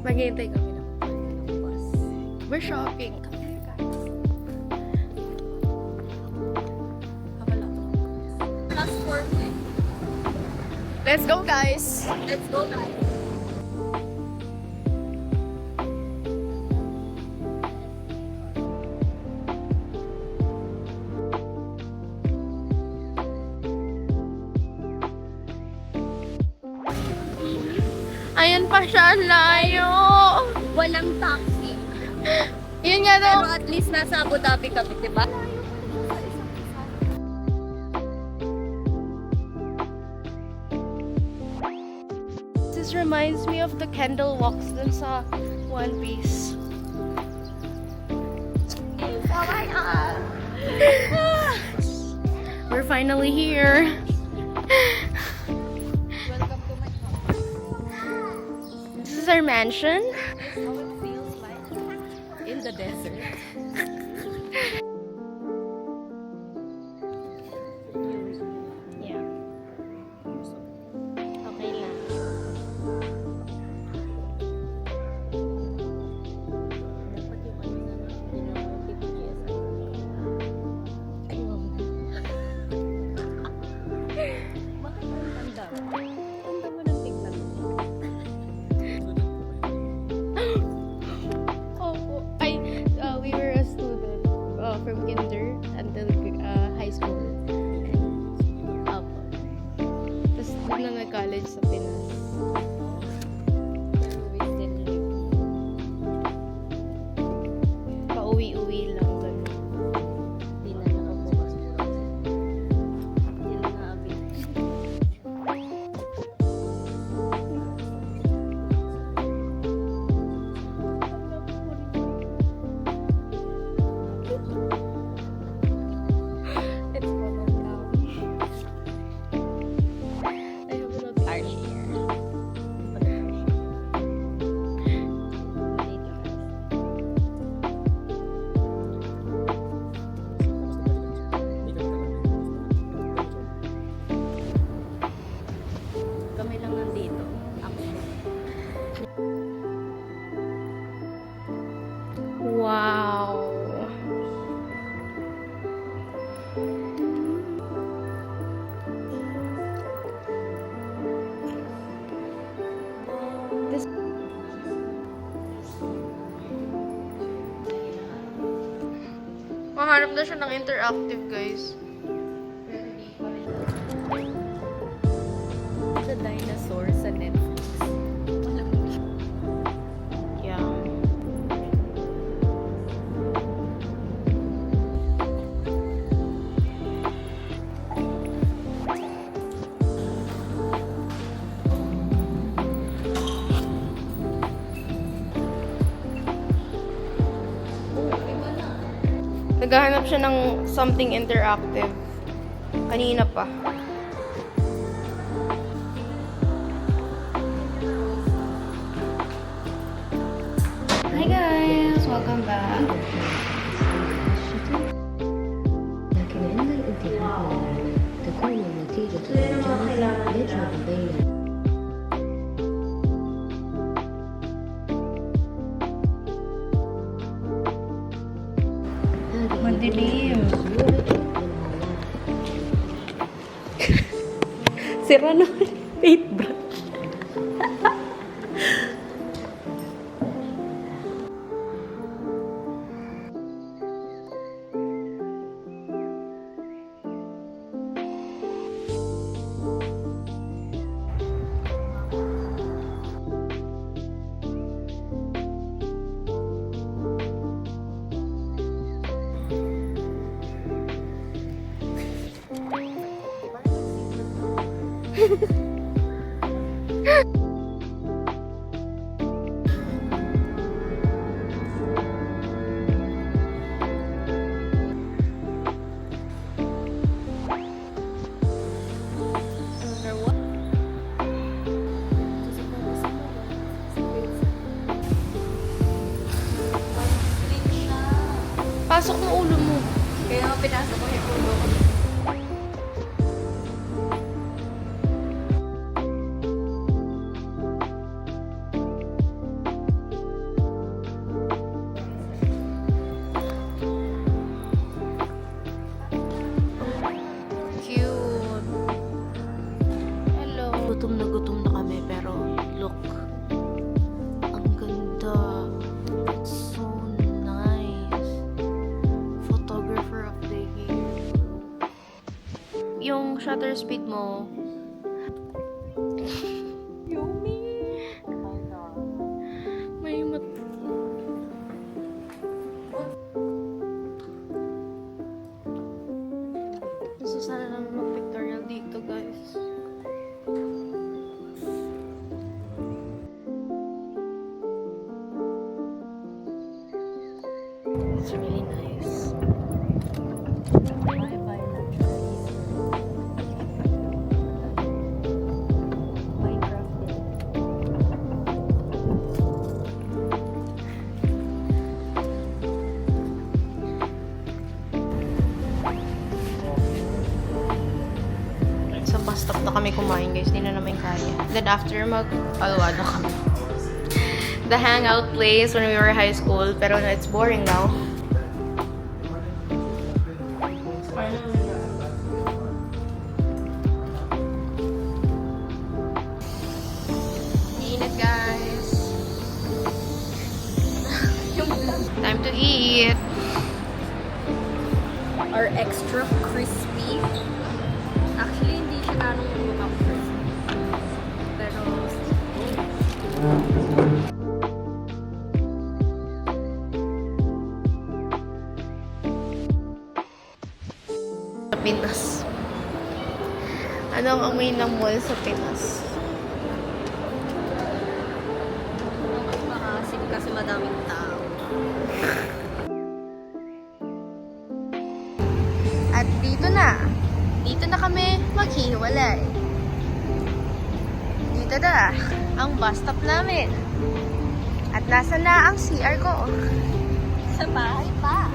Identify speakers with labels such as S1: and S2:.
S1: Maghihintay kami ng bus. We're shopping.
S2: Plus 4 feet.
S1: Let's go, guys!
S2: Let's go, guys.
S1: Ayan pa siya, ang layo!
S2: Walang taxi.
S1: Yun nga daw.
S2: Pero at least nasa Abu Dhabi kami, di ba?
S1: This reminds me of the Kendall walks dun sa One Piece.
S2: Oh my God!
S1: We're finally here.
S2: Welcome to my house.
S1: This is our mansion.
S2: How it feels like in the desert.
S1: Yeah. Okay lang.
S2: Dapat yung ano na lang, TPGS. Bakit ang tanda? Tanda mo ng tignan mo.
S1: We were a student from kinder until high school. Apo. Tapos doon na nag-college sa Pinas.
S2: Pero we still live.
S1: Pauwi-uwi lang doon.
S2: Di na nakabukas. Di na naabit.
S1: It's Bottom Town. I have a lot
S2: Our share. Kami lang nandito.
S1: Wow. This Mahanap na siya ng interactive, guys.
S2: The dinosaur sa Netflix.
S1: Yeah. Naghahanap siya ng something interactive. Kanina pa. Hi guys! Welcome back.
S3: لكن عند الانتهاء من العمل تكون النتيجة الإيجابية يجمع بين
S1: Madilim.
S2: Sira na paintbrush.
S1: Pasok mo ulo mo.
S2: Kaya pinasok ko yung ulo ko.
S1: shutter speed mo.
S2: Yummy! Oh my God.
S1: May mat... Gusto sana namin mag-pictorial dito, guys. It's really nice.
S2: Bye-bye, naturalism. Minecraft din.
S1: Sa bus stop na kami kumain, guys. Hindi na namin kaya. Then after, mag-alwada kami. The hangout place when we were high school. Pero it's boring now. Init, guys. Time to eat.
S2: Are extra crispy. Actually, hindi siya ganong lumang crispy. Pero,
S1: Sa Pinas. Anong amoy ng mall sa Pinas?
S2: mas makasim kasi madaming tao.
S1: At dito na. Dito na kami maghihiwalay. Dito na ang bus stop namin. At nasa na ang CR ko.
S2: Sa bahay pa.